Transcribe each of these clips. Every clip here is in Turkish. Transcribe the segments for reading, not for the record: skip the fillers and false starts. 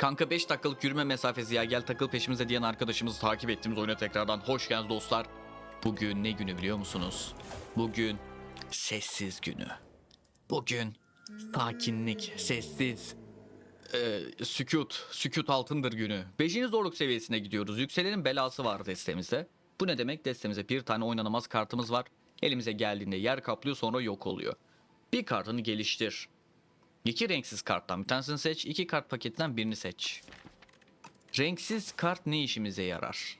Kanka 5 dakikalık yürüme mesafesi ya, gel takıl peşimize diyen arkadaşımızı takip ettiğimiz oyuna tekrardan hoş geldiniz dostlar. Bugün ne günü biliyor musunuz? Bugün sessiz günü. Bugün sakinlik, sessiz, sükut altındır günü. 5. zorluk seviyesine gidiyoruz. Yükselenin belası var destemizde. Bu ne demek? Destemizde bir tane oynanamaz kartımız var. Elimize geldiğinde yer kaplıyor, sonra yok oluyor. Bir kartını geliştir. 2 renksiz karttan bir tanesini seç. 2 kart paketinden birini seç. Renksiz kart ne işimize yarar?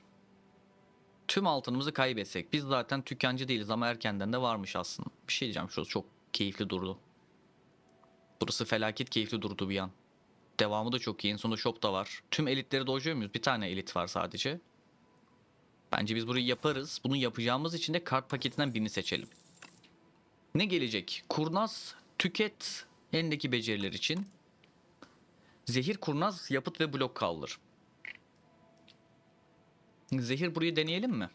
Tüm altınımızı kaybetsek. Biz zaten tükenci değiliz ama erkenden de varmış aslında. Bir şey diyeceğim, şurası çok keyifli durdu. Burası felaket keyifli durdu bir an. Devamı da çok iyi. En sonunda shop da var. Tüm elitleri dojuyor muyuz? Bir tane elit var sadece. Bence biz burayı yaparız. Bunu yapacağımız için de kart paketinden birini seçelim. Ne gelecek? Kurnaz, tüket, elindeki beceriler için. Zehir, kurnaz, yapıt ve blok kaldır. Zehir, burayı deneyelim mi?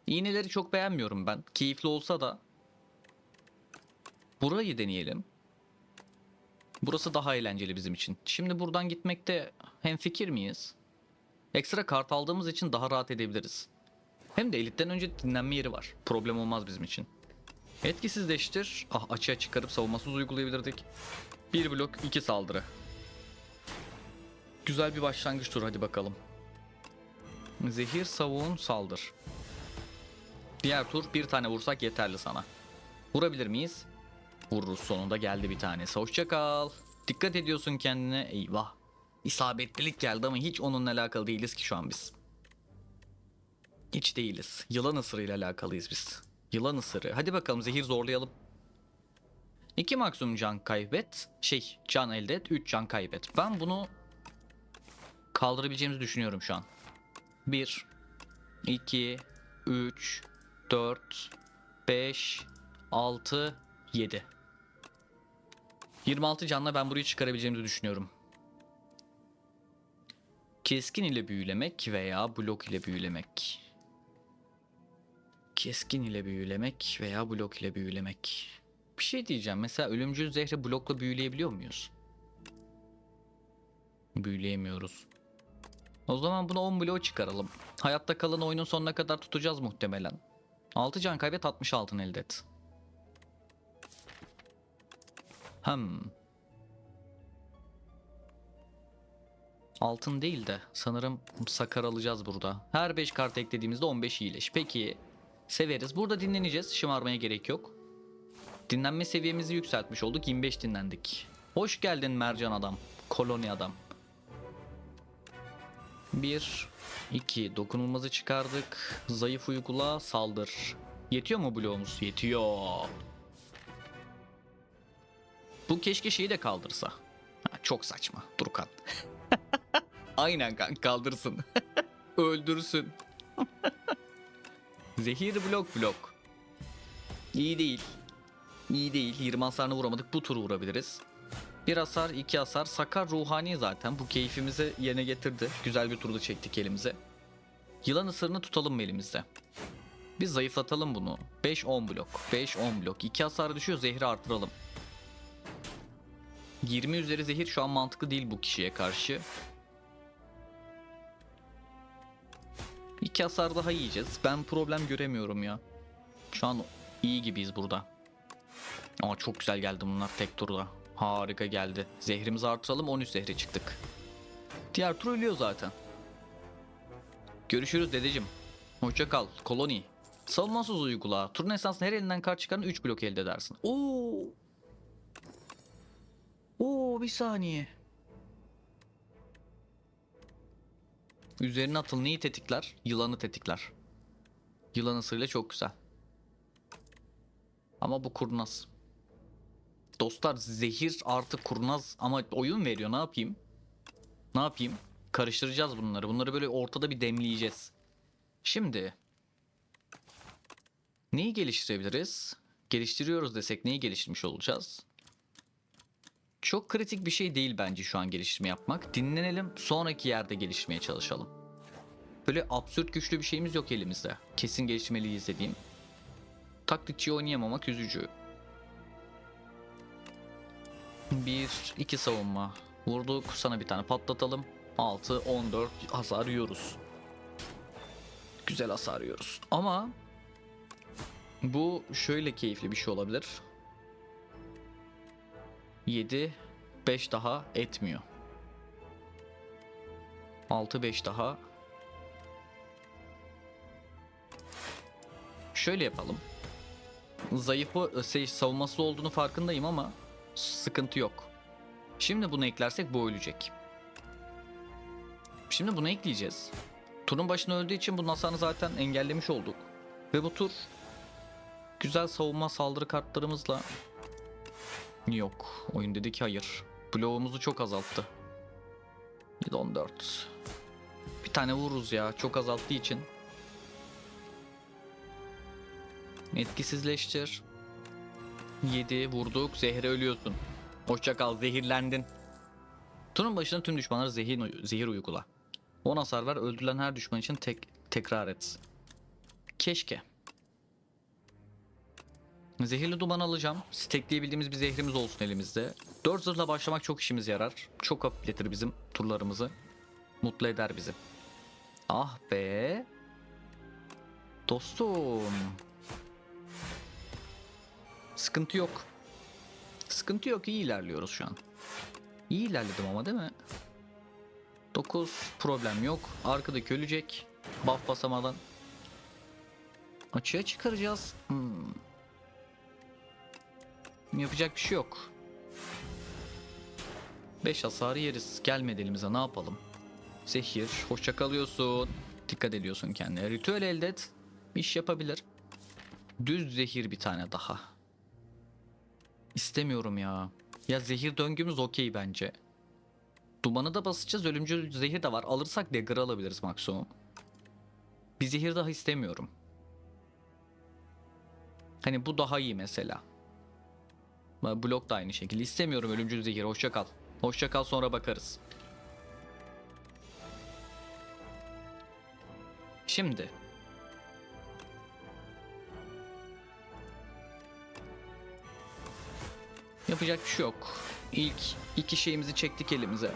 İğneleri çok beğenmiyorum ben. Keyifli olsa da. Burayı deneyelim. Burası daha eğlenceli bizim için. Şimdi buradan gitmekte hemfikir miyiz? Ekstra kart aldığımız için daha rahat edebiliriz. Hem de elitten önce dinlenme yeri var. Problem olmaz bizim için. Etkisizleştir. Ah, açığa çıkarıp savunmasız uygulayabilirdik. 1 blok 2 saldırı. Güzel bir başlangıç tur, hadi bakalım. Zehir, savun, saldır. Diğer tur bir tane vursak yeterli sana. Vurabilir miyiz? Vururuz, sonunda geldi bir tanesi. Hoşça kal. Dikkat ediyorsun kendine. Eyvah. İsabetlilik geldi ama hiç onunla alakalı değiliz ki şu an biz. Hiç değiliz. Yılan ısırıyla alakalıyız biz. Yılan ısırı. Hadi bakalım, zehir zorlayalım. 2 maksimum can kaybet. Can elde et. 3 can kaybet. Ben bunu kaldırabileceğimizi düşünüyorum şu an. 1, 2, 3, 4, 5, 6, 7. 26 canla ben burayı çıkarabileceğimizi düşünüyorum. Keskin ile büyülemek veya blok ile büyülemek. Keskin ile büyülemek veya blok ile büyülemek. Bir şey diyeceğim. Mesela ölümcül zehri blokla büyüleyebiliyor muyuz? Büyüleyemiyoruz. O zaman buna 10 bloğu çıkaralım. Hayatta kalan oyunun sonuna kadar tutacağız muhtemelen. 6 can kaybet, 60 altın elde et. Altın değil de sanırım sakar alacağız burada. Her 5 kart eklediğimizde 15 iyileş. Peki, severiz. Burada dinleneceğiz. Şımarmaya gerek yok. Dinlenme seviyemizi yükseltmiş olduk. 25 dinlendik. Hoş geldin mercan adam. Koloni adam. 1, 2. Dokunulmazı çıkardık. Zayıf uygula, saldır. Yetiyor mu bloğumuz? Yetiyor. Bu keşke şeyi de kaldırsa. Çok saçma. Durkan. Aynen kanka, kaldırsın. Öldürsün. Zehir, blok. İyi değil. İyi değil. 20 hasarını vuramadık. Bu turu vurabiliriz. 1 hasar, 2 hasar. Sakar ruhani zaten. Bu keyfimizi yerine getirdi. Güzel bir turda çektik elimize. Yılan ısırını tutalım mı elimizde? Biz zayıflatalım bunu. 5-10 blok. 5-10 blok. 2 hasarı düşüyor. Zehri artıralım. 20 üzeri zehir şu an mantıklı değil bu kişiye karşı. 2 hasar daha yiyeceğiz. Ben problem göremiyorum ya. Şu an iyi gibiyiz burada. Ama çok güzel geldi bunlar tek turda. Harika geldi. Zehrimizi artıralım, 13 zehre çıktık. Diğer tur ölüyor zaten. Görüşürüz dedeciğim. Hoşça kal. Koloni. Savunmasız uygula. Turun esnasında her elinden kart çıkan 3 blok elde edersin. Oo, bir saniye. Üzerine atıl neyi tetikler? Yılanı tetikler. Yılan ısırıyla çok güzel. Ama bu kurnaz. Dostlar, zehir artı kurnaz ama oyun veriyor, ne yapayım? Ne yapayım? Karıştıracağız bunları. Bunları böyle ortada bir demleyeceğiz. Şimdi neyi geliştirebiliriz? Geliştiriyoruz desek neyi geliştirmiş olacağız? Çok kritik bir şey değil bence şu an geliştirme yapmak. Dinlenelim, sonraki yerde geliştirmeye çalışalım. Böyle absürt güçlü bir şeyimiz yok elimizde. Kesin geliştirmeliyiz dediğim. Taklitçi oynayamamak üzücü. 1, 2 savunma. Vurduk. Sana bir tane patlatalım. 6, 14 hasar yiyoruz. Güzel hasar yiyoruz. Ama bu şöyle keyifli bir şey olabilir. 7, 5 daha etmiyor. 6, 5 daha. Şöyle yapalım. Zayıfı savunması olduğunu farkındayım ama sıkıntı yok. Şimdi bunu eklersek bu ölecek. Şimdi bunu ekleyeceğiz. Turun başına öldüğü için bunun hasarını zaten engellemiş olduk. Ve bu tur güzel savunma saldırı kartlarımızla yok. Oyun dedi ki hayır. Bloğumuzu çok azalttı. 7, 14. Bir tane vururuz ya. Çok azalttığı için. Etkisizleştir. 7 vurduk. Zehre ölüyorsun. Hoşça kal. Zehirlendin. Turun başına tüm düşmanlara zehir uygula. 10 hasar ver. Öldürülen her düşman için tekrar et. Keşke. Zehirli duman alacağım. Stekleyebildiğimiz bir zehrimiz olsun elimizde. 4 zırhla başlamak çok işimize yarar. Çok hafifletir bizim turlarımızı. Mutlu eder bizi. Ah be. Dostum. Sıkıntı yok. Sıkıntı yok. İyi ilerliyoruz şu an. İyi ilerledim ama değil mi? 9 problem yok. Arkadaki ölecek. Buff basamadan. Açığa çıkaracağız. Yapacak bir şey yok. 5 hasarı yeriz. Gelmedi elimize, ne yapalım? Zehir. Hoşça kalıyorsun. Dikkat ediyorsun kendine. Ritüel elde et. İş yapabilir. Düz zehir bir tane daha. İstemiyorum ya. Ya zehir döngümüz okey bence. Dumanı da basacağız. Ölümcül zehir de var. Alırsak dagger alabiliriz maksimum. Bir zehir daha istemiyorum. Hani bu daha iyi mesela. Blok da aynı şekilde. İstemiyorum ölümcül zehir. Hoşça kal. Hoşça kal, sonra bakarız. Şimdi. Yapacak bir şey yok. İlk iki şeyimizi çektik elimize.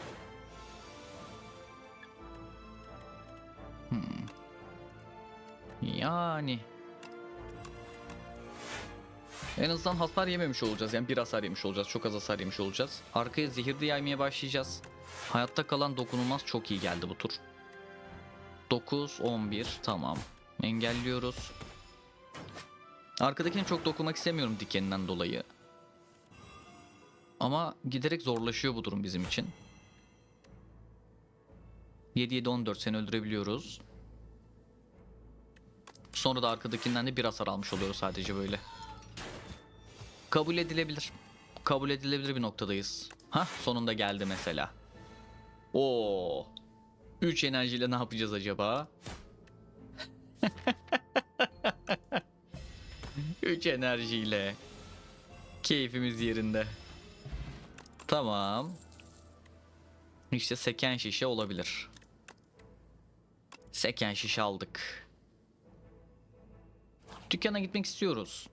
Yani. En azından hasar yememiş olacağız. Yani bir hasar yemiş olacağız. Çok az hasar yemiş olacağız. Arkaya zehirli yaymaya başlayacağız. Hayatta kalan dokunulmaz çok iyi geldi bu tur. 9, 11. Tamam. Engelliyoruz. Arkadakine çok dokunmak istemiyorum dikeninden dolayı. Ama giderek zorlaşıyor bu durum bizim için. 7, 7, 14 seni öldürebiliyoruz. Sonra da arkadakinden de bir hasar almış oluyoruz sadece böyle. Kabul edilebilir. Kabul edilebilir bir noktadayız. Hah, sonunda geldi mesela. Oo. 3 enerjiyle ne yapacağız acaba? 3 enerjiyle. Keyfimiz yerinde. Tamam. İşte seken şişe olabilir. Seken şişe aldık. Dükkana gitmek istiyoruz.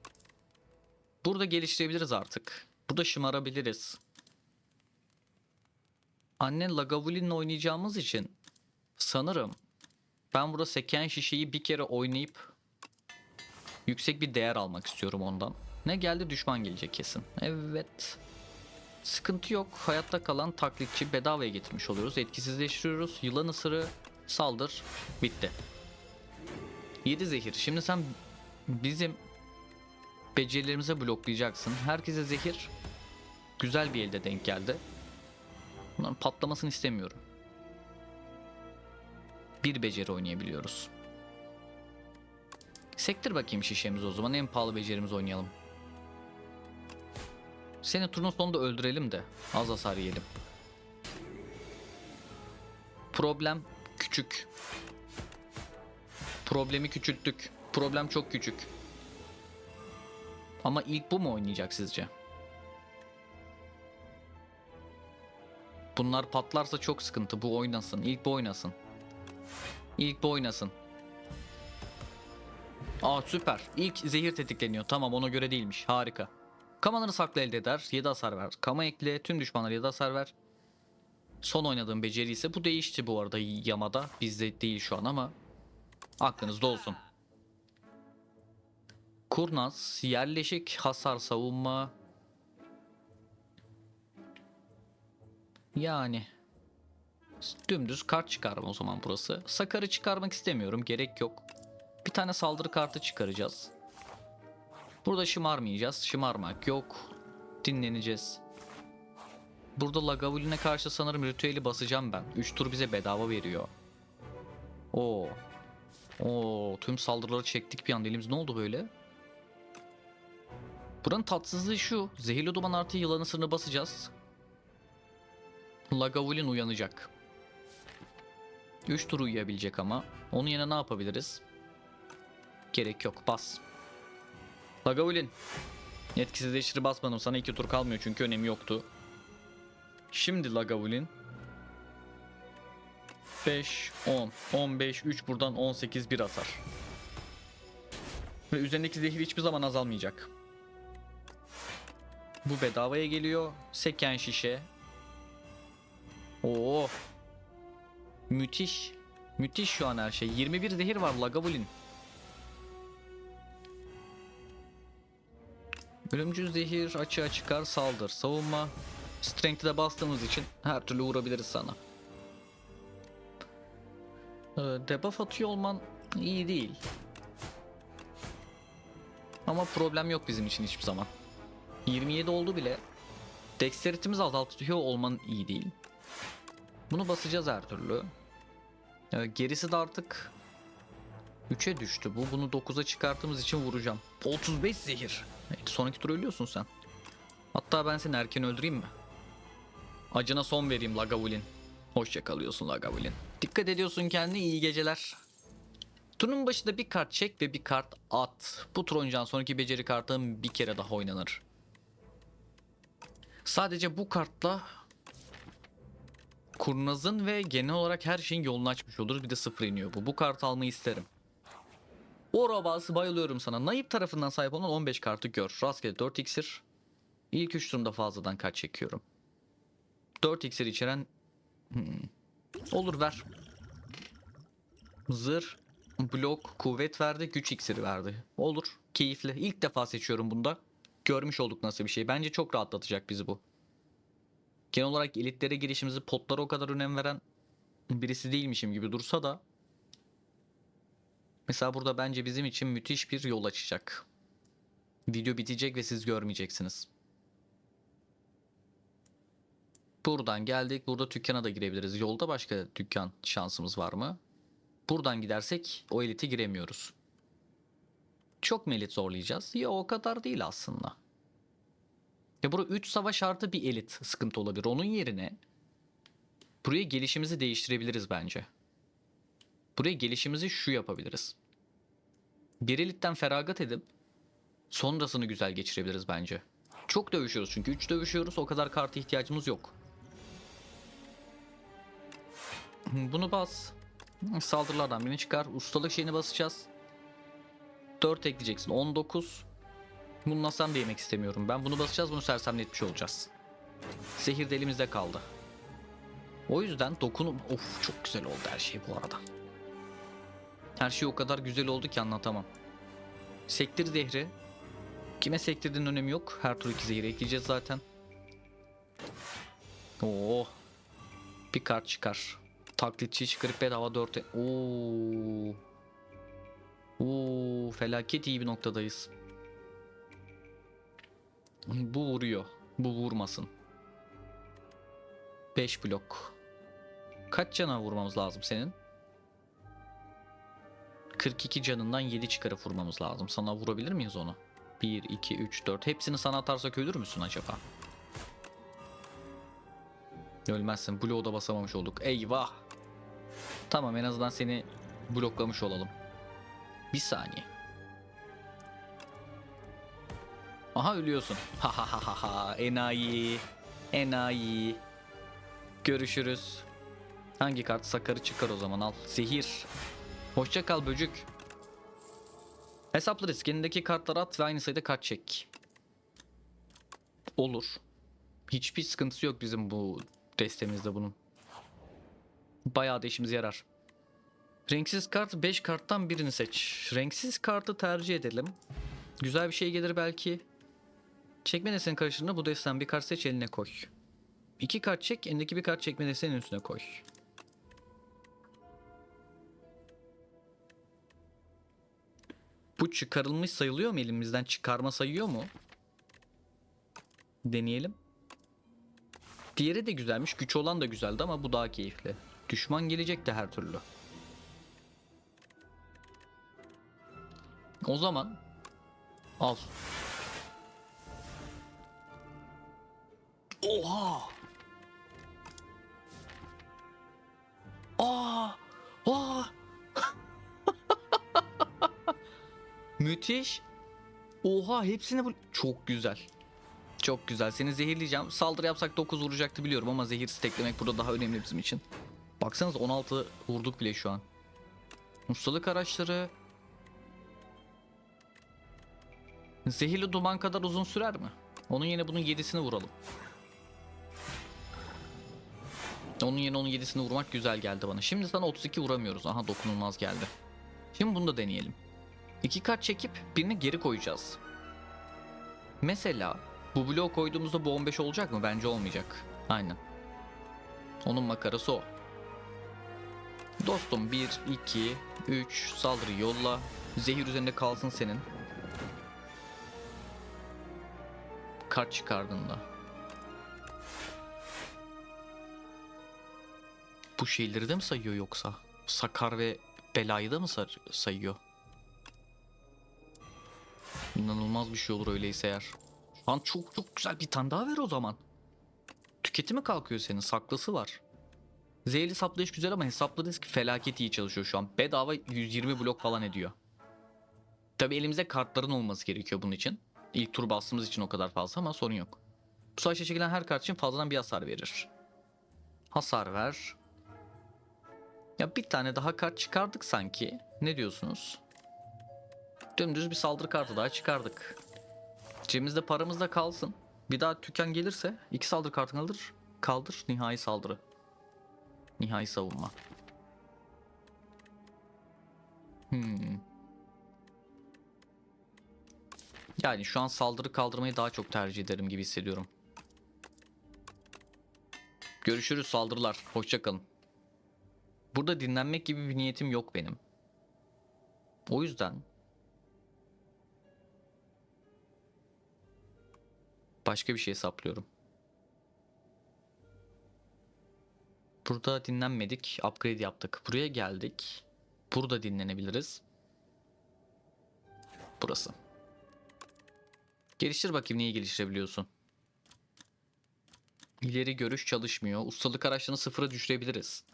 Burada geliştirebiliriz artık. Burada şımarabiliriz. Annen Lagavulin'le oynayacağımız için sanırım ben burada seken şişeyi bir kere oynayıp yüksek bir değer almak istiyorum ondan. Ne geldi? Düşman gelecek kesin. Evet. Sıkıntı yok. Hayatta kalan taklitçi bedavaya getirmiş oluyoruz. Etkisizleştiriyoruz. Yılan ısırı, saldır. Bitti. 7 zehir. Şimdi sen bizim becerilerimize bloklayacaksın. Herkese zehir. Güzel bir elde denk geldi. Bunların patlamasını istemiyorum. Bir beceri oynayabiliyoruz. Sektir bakayım şişemizi o zaman. En pahalı becerimizi oynayalım. Seni turun sonunda öldürelim de az hasar yiyelim. Problem küçük. Problemi küçülttük. Problem çok küçük. Ama ilk bu mu oynayacak sizce? Bunlar patlarsa çok sıkıntı. Bu oynasın. İlk bu oynasın. İlk bu oynasın. Aa, süper. İlk zehir tetikleniyor. Tamam, ona göre değilmiş. Harika. Kamaları sakla elde eder. 7 hasar ver. Kama ekle. Tüm düşmanlara 7 hasar ver. Son oynadığım beceri ise bu, değişti bu arada Yamada. Bizde değil şu an ama aklınızda olsun. Kurnaz, yerleşik, hasar, savunma. Yani dümdüz kart çıkarma o zaman burası. Sakar'ı çıkarmak istemiyorum. Gerek yok. Bir tane saldırı kartı çıkaracağız. Burada şımarmayacağız. Şımarmak yok. Dinleneceğiz. Burada Lagavulin'e karşı sanırım ritüeli basacağım ben. 3 tur bize bedava veriyor. Oo. Oo, tüm saldırıları çektik bir anda. Elimiz ne oldu böyle? Buranın tatsızlığı şu. Zehirli duman artı yılanı sırrını basacağız. Lagavulin uyanacak. 3 tur uyuyabilecek ama. Onun yerine ne yapabiliriz? Gerek yok. Bas. Lagavulin. Etkisizleştiri basmadım. Sana 2 tur kalmıyor çünkü önemi yoktu. Şimdi Lagavulin. 5, 10, 15, 3 buradan 18 bir hasar. Ve üzerindeki zehir hiçbir zaman azalmayacak. Bu bedavaya geliyor. Seken şişe. Oo. Müthiş. Müthiş şu an her şey. 21 zehir var Lagavulin. Ölümcül zehir, açığa çıkar, saldır, savunma. Strength'i de bastığımız için her türlü vurabiliriz sana. Debuff atıyor olman iyi değil. Ama problem yok bizim için hiçbir zaman. 27 oldu bile. Dexterity'mizi azaltıyor olman iyi değil. Bunu basacağız her türlü. Gerisi de artık 3'e düştü bu. Bunu 9'a çıkarttığımız için vuracağım. 35 zehir. Sonraki tur ölüyorsun sen. Hatta ben seni erken öldüreyim mi? Acına son vereyim Lagavulin. Hoşça kalıyorsun Lagavulin. Dikkat ediyorsun kendine, iyi geceler. Turun başında bir kart çek ve bir kart at. Bu turuncan sonraki beceri kartın bir kere daha oynanır. Sadece bu kartla kurnazın ve genel olarak her şeyin yolunu açmış oluruz. Bir de 0 iniyor bu. Bu kartı almayı isterim. Orobası, bayılıyorum sana. Naip tarafından sahip olan 15 kartı gör. Rastgele 4 iksir. İlk 3 turumda fazladan kaç çekiyorum. 4 iksir içeren... Olur, ver. Zırh, blok, kuvvet verdi, güç iksiri verdi. Olur, keyifli. İlk defa seçiyorum bunda. Görmüş olduk nasıl bir şey. Bence çok rahatlatacak bizi bu. Genel olarak elitlere girişimizi, potlara o kadar önem veren birisi değilmişim gibi dursa da mesela burada bence bizim için müthiş bir yol açacak. Video bitecek ve siz görmeyeceksiniz. Buradan geldik. Burada dükkana da girebiliriz. Yolda başka dükkan şansımız var mı? Buradan gidersek o elite giremiyoruz. Çok mu elit zorlayacağız? Ya o kadar değil aslında. Ya burada 3 savaş artı bir elit sıkıntı olabilir. Onun yerine buraya gelişimizi değiştirebiliriz bence. Buraya gelişimizi şu yapabiliriz. Bir elitten feragat edip sonrasını güzel geçirebiliriz bence. Çok dövüşüyoruz çünkü 3 dövüşüyoruz, o kadar karta ihtiyacımız yok. Bunu bas. Saldırılardan birini çıkar. Ustalık şeyini basacağız. 4 ekleyeceksin. 19. Bunu nasıl da yemek istemiyorum. Ben bunu basacağız, bunu sersemletmiş olacağız. Zehir de elimizde kaldı. O yüzden dokunum... Of, çok güzel oldu her şey bu arada. Her şey o kadar güzel oldu ki anlatamam. Sektir zehri. Kime sektirdiğinin önemi yok. Her tur 2 zehir ekleyeceğiz zaten. Oo. Bir kart çıkar. Taklitçi çıkarıp bedava 4. Oo. Oo, felaket iyi bir noktadayız. Bu vuruyor. Bu vurmasın. 5 blok. Kaç cana vurmamız lazım senin? 42 canından 7 çıkarıp vurmamız lazım. Sana vurabilir miyiz onu? 1, 2, 3, 4. Hepsini sana atarsak ölür müsün acaba? Ölmezsin. Bloğu da basamamış olduk. Eyvah. Tamam, en azından seni bloklamış olalım. Bir saniye. Aha, ölüyorsun. Ha ha ha ha ha. Enayi. Enayi. Görüşürüz. Hangi kart? Sakarı çıkar o zaman, al. Zehir. Hoşça kal böcük. Hesaplarız. Kendindeki kartları at ve aynı sayıda kart çek. Olur. Hiçbir sıkıntısı yok bizim bu destemizde bunun. Bayağı da işimize yarar. Renksiz kart 5 karttan birini seç. Renksiz kartı tercih edelim. Güzel bir şey gelir belki. Çekme deseni karşılığında bu desten bir kart seç, eline koy. 2 kart çek, elindeki bir kart çekme desenin üstüne koy. Bu çıkarılmış sayılıyor mu, elimizden çıkarma sayıyor mu? Deneyelim. Diğeri de güzelmiş. Güç olan da güzeldi ama bu daha keyifli. Düşman gelecek de her türlü. O zaman al. Oha! Aa! Aa! Müthiş. Oha, hepsine bu çok güzel. Çok güzel. Seni zehirleyeceğim. Saldırı yapsak 9 vuracaktı biliyorum ama zehir steklemek burada daha önemli bizim için. Baksanıza 16 vurduk bile şu an. Ustalık araçları. Zehirli duman kadar uzun sürer mi? Onun yerine bunun 7'sini vuralım. Onun yerine onun 7'sini vurmak güzel geldi bana. Şimdi sana 32 vuramıyoruz. Aha, dokunulmaz geldi. Şimdi bunu da deneyelim. 2 kart çekip birini geri koyacağız. Mesela bu bloğu koyduğumuzda bu 15 olacak mı? Bence olmayacak. Aynen. Onun makarası o. Dostum 1, 2, 3 saldırı yolla. Zehir üzerinde kalsın senin. Kart çıkardığında. Bu şeyleri de mi sayıyor yoksa? Sakar ve belayı da mı sayıyor? İnanılmaz bir şey olur öyleyse eğer. Şu an çok çok güzel, bir tane daha ver o zaman. Tüketimi kalkıyor senin, saklısı var. Zehirli saplayış güzel ama hesapladığınız ki felaket iyi çalışıyor şu an. Bedava 120 blok falan ediyor. Tabi elimizde kartların olması gerekiyor bunun için. İlk tur bastığımız için o kadar fazla ama sorun yok. Bu savaşa çekilen her kart için fazladan bir hasar verir. Hasar ver. Ya bir tane daha kart çıkardık sanki. Ne diyorsunuz? Dümdüz bir saldırı kartı daha çıkardık. Cebimizde paramız da kalsın. Bir daha tüken gelirse 2 saldırı kartını alır. Kaldır, nihai saldırı. Nihai savunma. Yani şu an saldırı kaldırmayı daha çok tercih ederim gibi hissediyorum. Görüşürüz saldırılar. Hoşça kalın. Burada dinlenmek gibi bir niyetim yok benim. O yüzden başka bir şey hesaplıyorum. Burada dinlenmedik. Upgrade yaptık. Buraya geldik. Burada dinlenebiliriz. Burası. Geliştir bakayım, neyi geliştirebiliyorsun. İleri görüş çalışmıyor. Ustalık araçlarını sıfıra düşürebiliriz.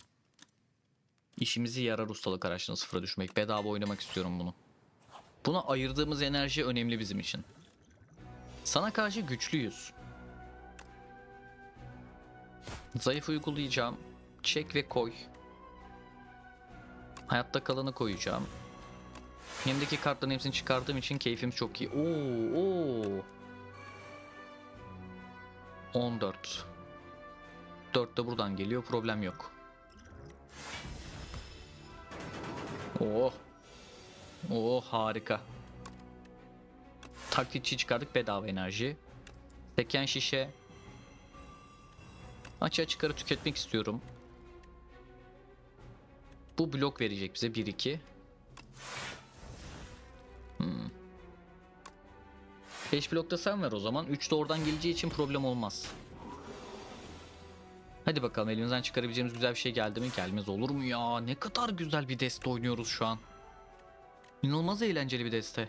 İşimizi yarar ustalık araçlarını sıfıra düşmek. Bedava oynamak istiyorum bunu. Buna ayırdığımız enerji önemli bizim için. Sana karşı güçlüyüz. Zayıf uygulayacağım. Çek ve koy. Hayatta kalanı koyacağım. Yanımdaki kartların hepsini çıkardığım için keyfim çok iyi. Oo. 14. 4 de buradan geliyor. Problem yok. Oh. Oh, harika. Taklitçi çıkardık, bedava enerji. Seken şişe. Açığa çıkarı tüketmek istiyorum. Bu blok verecek bize 1-2. 5 blokta sen ver o zaman. 3 de oradan geleceği için problem olmaz. Hadi bakalım, elimizden çıkarabileceğimiz güzel bir şey geldi mi? Gelmez olur mu ya? Ne kadar güzel bir deste oynuyoruz şu an. İnanılmaz eğlenceli bir deste.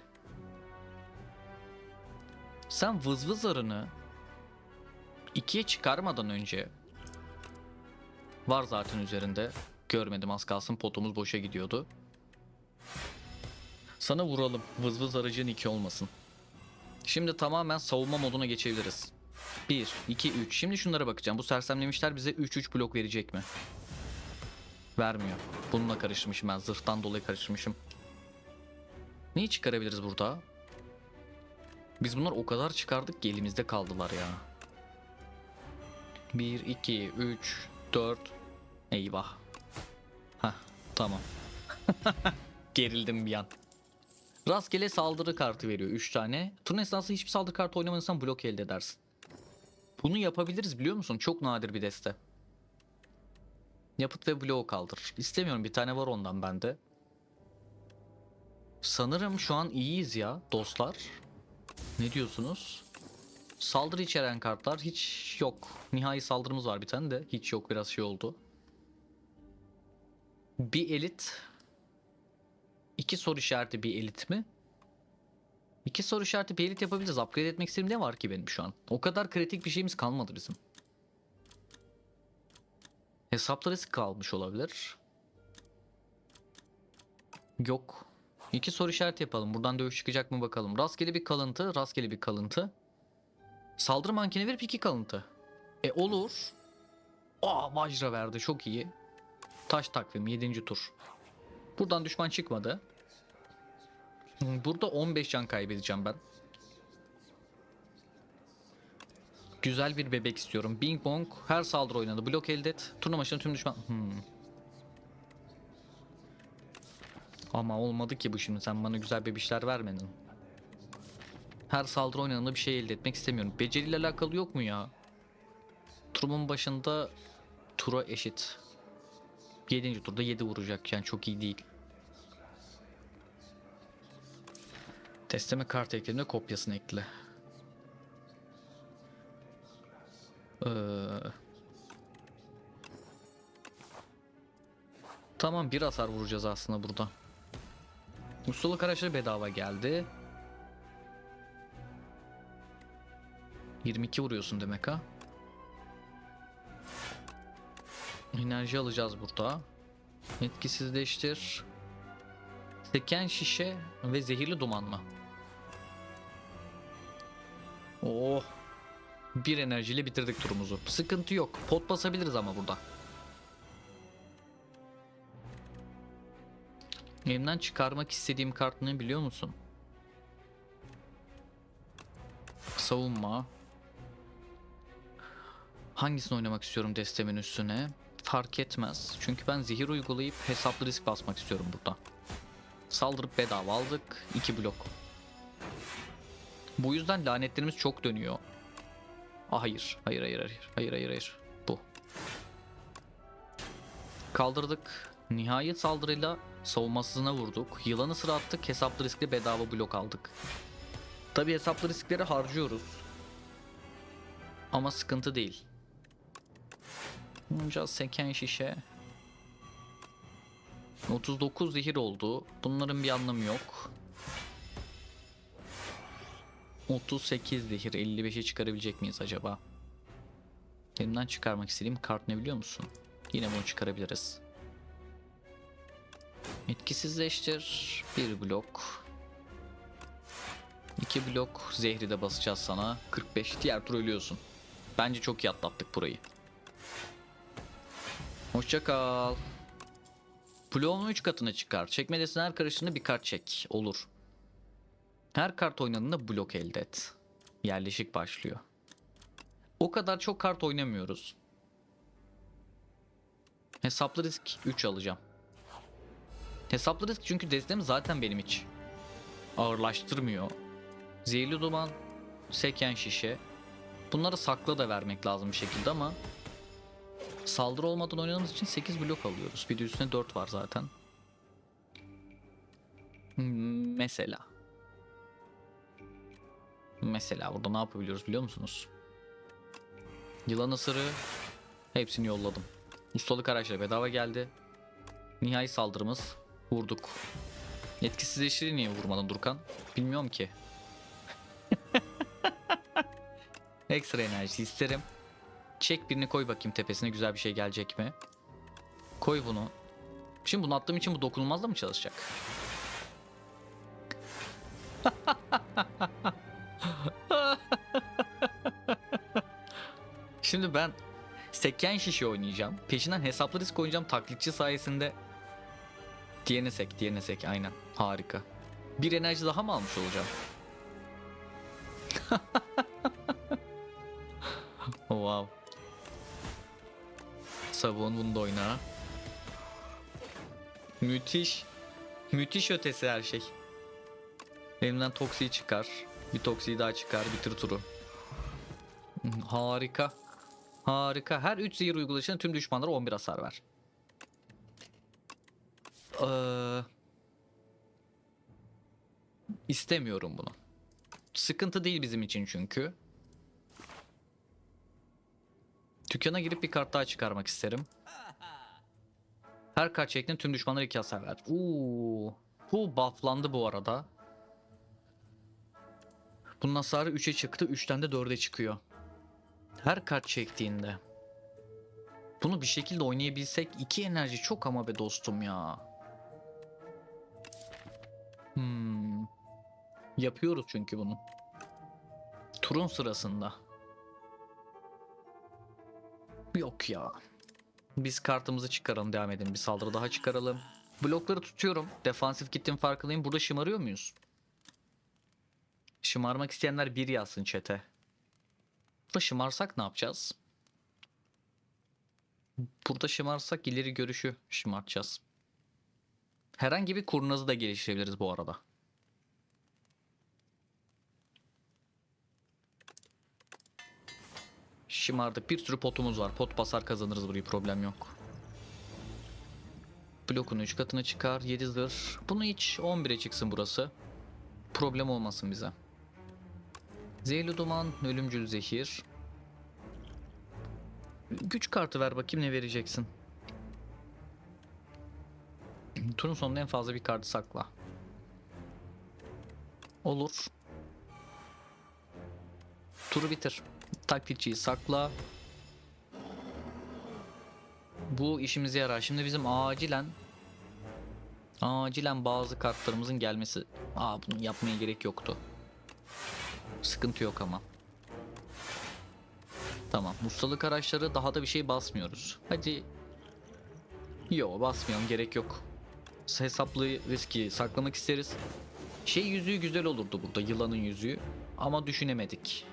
Sen vızvız arını 2'ye çıkarmadan önce, var zaten üzerinde. Görmedim, az kalsın potumuz boşa gidiyordu. Sana vuralım. Vızvız aracın 2 olmasın. Şimdi tamamen savunma moduna geçebiliriz. 1, 2, 3. Şimdi şunlara bakacağım. Bu sersemlemişler bize 3-3 blok verecek mi? Vermiyor. Bununla karıştırmışım ben. Zırhtan dolayı karıştırmışım. Neyi çıkarabiliriz burada? Biz bunlar o kadar çıkardık ki elimizde kaldılar ya. 1, 2, 3, 4. Eyvah. Tamam. Gerildim bir an. Rastgele saldırı kartı veriyor 3 tane. Turun esnasında hiçbir saldırı kartı oynamadıysan blok elde edersin. Bunu yapabiliriz biliyor musun? Çok nadir bir deste. Yapıt ve bloğu kaldır. İstemiyorum, bir tane var ondan bende. Sanırım şu an iyiyiz ya dostlar. Ne diyorsunuz? Saldırı içeren kartlar hiç yok. Nihai saldırımız var bir tane de. Hiç yok, biraz şey oldu. Bir elit. 2 soru işareti bir elit mi? 2 soru işareti bir elit yapabiliriz. Upgrade etmek istediğim ne var ki benim şu an? O kadar kritik bir şeyimiz kalmadı bizim. Hesaplı risk kalmış olabilir. Yok. 2 soru işareti yapalım. Buradan dövüş çıkacak mı bakalım. Rastgele bir kalıntı. Rastgele bir kalıntı. Saldırı mankeni verip 2 kalıntı. Olur. Vajra verdi. Çok iyi. Taş takvim 7. tur. Buradan düşman çıkmadı. Burada 15 can kaybedeceğim ben. Güzel bir bebek istiyorum. Bing bong. Her saldırı oynadı. Blok elde et. Turnuva başında tüm düşman... Ama olmadı ki bu şimdi. Sen bana güzel bebişler vermedin. Her saldırı oynadığında bir şey elde etmek istemiyorum. Beceriyle alakalı yok mu ya? Turnuvanın başında tura eşit. 7. turda 7 vuracak. Yani çok iyi değil. Testeme kart ekleminde kopyasını ekle. Tamam, bir hasar vuracağız aslında burada. Ustalık araçları bedava geldi. 22 vuruyorsun demek ha. Enerji alacağız burada. Etkisizleştir. Seken şişe ve zehirli duman mı? Oh. Bir enerjiyle bitirdik turumuzu. Sıkıntı yok. Pot basabiliriz ama burada. Elimden çıkarmak istediğim kart ne biliyor musun? Savunma. Hangisini oynamak istiyorum destemin üstüne? Fark etmez. Çünkü ben zehir uygulayıp hesaplı risk basmak istiyorum burada. Saldırıp bedava aldık. 2 blok. Bu yüzden lanetlerimiz çok dönüyor. Hayır. Hayır. Bu. Kaldırdık. Nihayet saldırıyla savunmasızına vurduk. Yılanı sıra attık. Hesaplı riskle bedava blok aldık. Tabi hesaplı riskleri harcıyoruz. Ama sıkıntı değil. Bunca seken şişe. 39 zehir oldu. Bunların bir anlamı yok. 38 zehir. 55'e çıkarabilecek miyiz acaba? Elimden çıkarmak istediğim kart ne biliyor musun? Yine bunu çıkarabiliriz. Etkisizleştir. 1 blok. 2 blok zehri de basacağız sana. 45. Diğer tur ölüyorsun. Bence çok iyi atlattık burayı. Hoşça kal. Bloğun 3 katına çıkar. Çekme destesine her karıştığında bir kart çek. Olur. Her kart oynadığında blok elde et. Yerleşik başlıyor. O kadar çok kart oynamıyoruz. Hesaplı risk 3 alacağım. Hesaplı risk çünkü destem zaten benim hiç ağırlaştırmıyor. Zehirli duman, seken şişe. Bunları sakla da vermek lazım bir şekilde ama saldırı olmadan oynadığımız için 8 blok alıyoruz. Bir de üstüne 4 var zaten. Mesela. Mesela burada ne yapabiliyoruz biliyor musunuz? Yılan ısırığı. Hepsini yolladım. Ustalık araçları bedava geldi. Nihai saldırımız. Vurduk. Etkisizleştiri niye vurmadın Durkan? Bilmiyorum ki. Ekstra enerji isterim. Çek birini koy bakayım tepesine, güzel bir şey gelecek mi? Koy bunu. Şimdi bunu attığım için bu dokunulmazla mı çalışacak? Şimdi ben seken şişe oynayacağım. Peşinden hesaplı risk oynayacağım taklitçi sayesinde. Diğerine sek aynen. Harika. Bir enerji daha mı almış olacağım? Wow. Savun bunu da oyna. Müthiş. Müthiş ötesi her şey. Elimden Toksi'yi çıkar. Bir Toksi'yi daha çıkar. Bitir turu. Harika. Harika. Her 3 zehir uygulayışında tüm düşmanlara 11 hasar ver. İstemiyorum bunu. Sıkıntı değil bizim için çünkü. Dükkana girip bir kart daha çıkarmak isterim. Her kart şeklinde tüm düşmanlara 2 hasar ver. Bu bufflandı bu arada. Bunun hasarı 3'e çıktı. 3'ten de 4'e çıkıyor. Her kart çektiğinde. Bunu bir şekilde oynayabilsek 2 enerji çok ama be dostum ya. Yapıyoruz çünkü bunu. Turun sırasında. Yok ya. Biz kartımızı çıkaralım, devam edelim. Bir saldırı daha çıkaralım. Blokları tutuyorum. Defansif gittiğim farkındayım. Burada şımarıyor muyuz? Şımarmak isteyenler bir yazsın chat'e. Burada şımarsak ne yapacağız? Burada şımarsak ileri görüşü şımartacağız. Herhangi bir kurnazı da geliştirebiliriz bu arada. Şımardık. Bir sürü potumuz var. Pot basar kazanırız burayı. Problem yok. Blokun 3 katına çıkar. 7 zırh. Bunu hiç 11'e çıksın burası. Problem olmasın bize. Zehirli duman, ölümcül zehir. Güç kartı ver bakayım, ne vereceksin? Turun sonunda en fazla bir kartı sakla. Olur. Turu bitir. Taklitçiyi sakla. Bu işimize yarar. Şimdi bizim acilen bazı kartlarımızın gelmesi. Bunu yapmaya gerek yoktu. Sıkıntı yok ama. Tamam. Ustalık araçları, daha da bir şey basmıyoruz. Hadi. Yo, basmayalım, gerek yok. Hesaplı riski saklamak isteriz. Yüzüğü güzel olurdu burada, yılanın yüzüğü. Ama düşünemedik.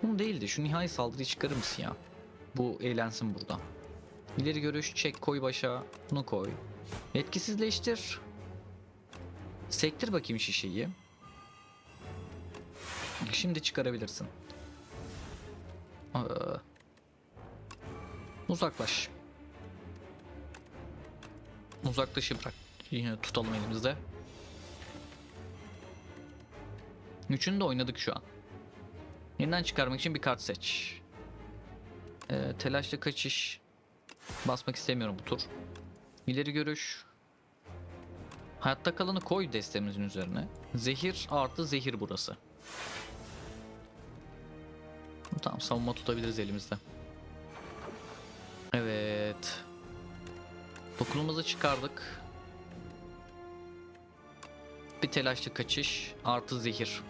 Bu değildi. Şu nihai saldırıyı çıkarır mısın ya? Bu eğlensin burada. İleri görüş çek, koy başa. Bunu koy. Etkisizleştir. Sektir bakayım şişeyi. Şimdi çıkarabilirsin. Uzaklaş. Uzaklaşı bırak. Yine tutalım elimizde. Üçünü de oynadık şu an. Yeniden çıkarmak için bir kart seç. Telaşlı kaçış. Basmak istemiyorum bu tur. İleri görüş. Hayatta kalanı koy destemizin üzerine. Zehir artı zehir burası. Tamam, savunma tutabiliriz elimizde. Evet. Dokunulmazı çıkardık. Bir telaşlı kaçış artı zehir.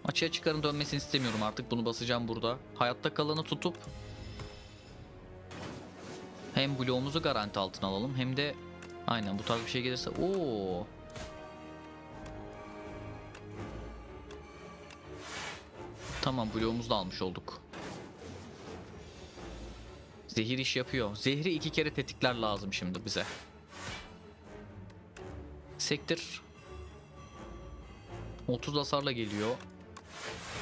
Açığa çıkarın dönmesini istemiyorum artık. Bunu basacağım burada. Hayatta kalanı tutup hem bloğumuzu garanti altına alalım, hem de aynen bu tarz bir şey gelirse. Tamam, bloğumuzu da almış olduk. Zehir iş yapıyor. Zehri 2 kere tetikler lazım şimdi bize. Sektir. 30 hasarla geliyor.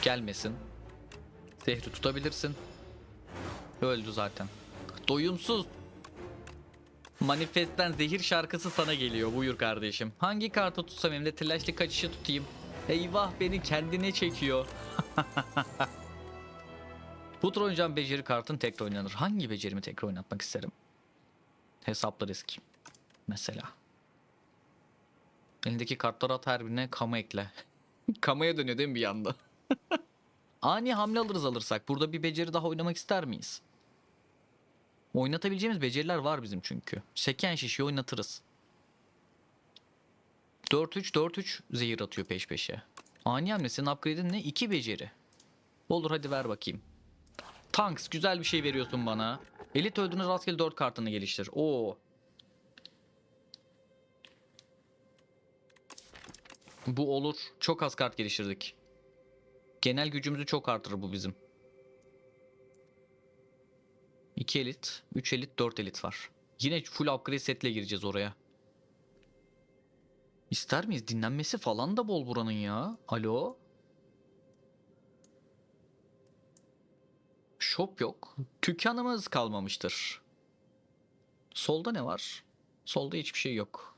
Gelmesin. Zehri tutabilirsin. Öldü zaten. Doyumsuz. Manifest'ten zehir şarkısı sana geliyor. Buyur kardeşim. Hangi kartı tutsam, hem de telaşlı kaçışı tutayım. Eyvah, beni kendine çekiyor. Bu tur oynayacağım beceri kartın tekrar oynanır. Hangi becerimi tekrar oynatmak isterim? Hesaplı risk. Mesela. Elindeki kartları at, her birine kama ekle. Kamaya dönüyor değil mi bir anda? Ani hamle alırsak. Burada bir beceri daha oynamak ister miyiz? Oynatabileceğimiz beceriler var bizim çünkü. Seken şişi oynatırız. 4-3 zehir atıyor peş peşe. Ani hamlesinin upgrade'in ne? 2 beceri. Olur, hadi ver bakayım. Tanks, güzel bir şey veriyorsun bana. Elit öldüğünüz rastgele 4 kartını geliştir. Bu olur. Çok az kart geliştirdik. Genel gücümüzü çok artırır bu bizim. 2 elit, 3 elit, 4 elit var. Yine full upgrade setle gireceğiz oraya. İster miyiz? Dinlenmesi falan da bol buranın ya. Alo? Shop yok. Dükkanımız kalmamıştır. Solda ne var? Solda hiçbir şey yok.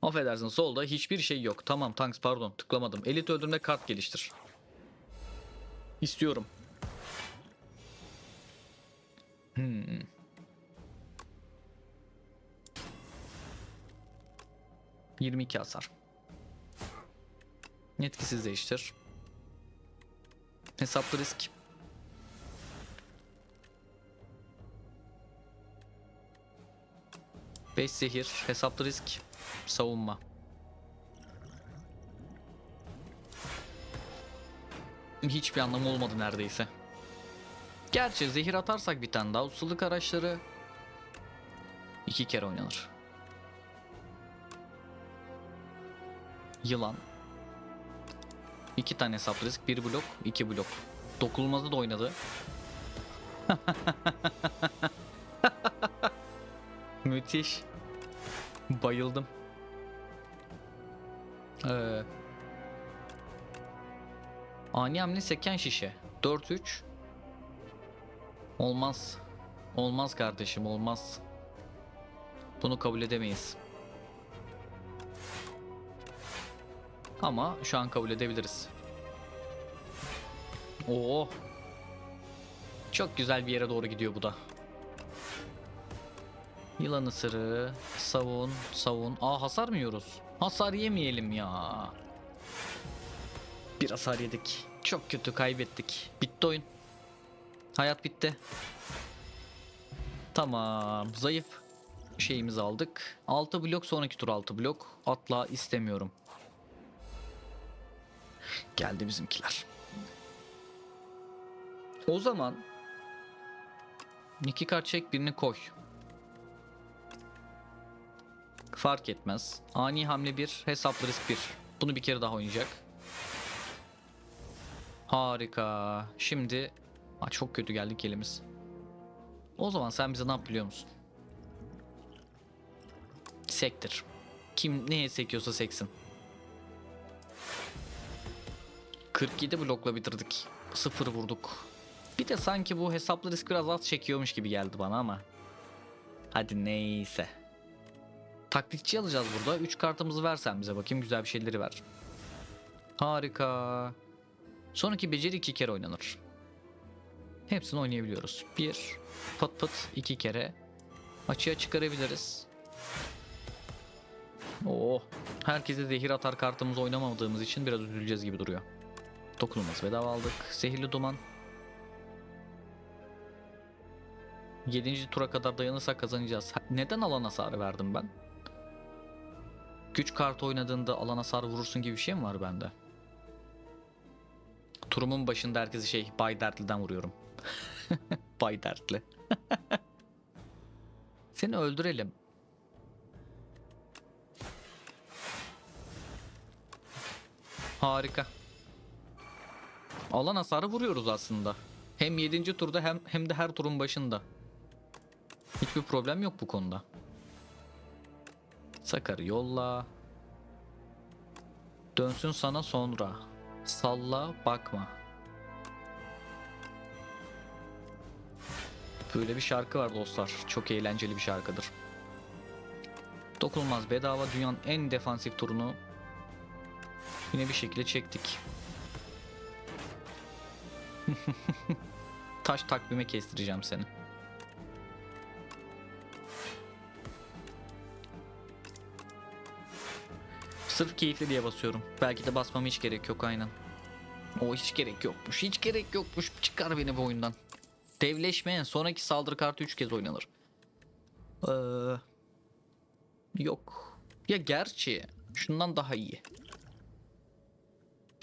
Affedersin, solda hiçbir şey yok. Tamam Tanks, pardon, tıklamadım. Elit öldürme kart geliştir. İstiyorum. 22 hasar. Etkisiz değiştir. Hesaplı risk. Beş zehir. Hesaplı risk. Savunma. Hiçbir anlamı olmadı neredeyse. Gerçi zehir atarsak bir tane daha ustalık araçları 2 kere oynanır. Yılan. 2 tane hesaplı risk. 1 blok, 2 blok. Dokunulmazı da oynadı. Müthiş. Bayıldım. Ani hamle seken şişe. 4-3. Olmaz. Olmaz kardeşim, olmaz. Bunu kabul edemeyiz. Ama şu an kabul edebiliriz. Oo. Çok güzel bir yere doğru gidiyor bu da. Yılan ısırığı. Savun, savun. Aa, hasar mı yiyoruz? Hasar yemeyelim ya. Bir hasar yedik. Çok kötü, kaybettik. Bitti oyun. Hayat bitti. Tamam. Zayıf şeyimizi aldık. 6 blok, sonraki tur 6 blok. Atla istemiyorum. Geldi bizimkiler. O zaman 2 kart çek, birini koy. Fark etmez. Ani hamle 1, hesaplı risk 1. Bunu bir kere daha oynayacak. Harika. Şimdi çok kötü geldik elimiz. O zaman sen bize ne yap biliyor musun? Sektir. Kim neye sekiyorsa seksin. 47 blokla bitirdik. 0 vurduk. Bir de sanki bu hesaplı risk biraz az çekiyormuş gibi geldi bana ama. Hadi neyse. Taklitçi alacağız burada. 3 kartımızı versen bize bakayım, güzel bir şeyleri ver. Harika. Sonraki beceri 2 kere oynanır. Hepsini oynayabiliyoruz. 1 pıt pıt 2 kere. Açığa çıkarabiliriz. Oh. Herkese zehir atar kartımızı oynamadığımız için biraz üzüleceğiz gibi duruyor. Dokunulmaz bedava aldık. Zehirli duman. 7. tura kadar dayanırsak kazanacağız. Neden alan hasarı verdim ben? Güç kartı oynadığında alan hasarı vurursun gibi bir şey mi var bende? Turumun başında herkesi Bay Dertli'den vuruyorum. Bay Dertli. Seni öldürelim. Harika. Alan hasarı vuruyoruz aslında. Hem 7. turda hem de her turun başında. Hiçbir problem yok bu konuda. Sakar'ı yolla. Dönsün sana sonra. Salla bakma. Böyle bir şarkı var dostlar. Çok eğlenceli bir şarkıdır. Dokunulmaz bedava, dünyanın en defansif turunu yine bir şekilde çektik. Taş takvime kestireceğim seni. Sırf keyifli diye basıyorum. Belki de basmama hiç gerek yok, aynen. O hiç gerek yokmuş. Hiç gerek yokmuş. Çıkar beni bu oyundan. Devleşmeyen sonraki saldırı kartı 3 kez oynanır. Yok. Ya gerçi şundan daha iyi.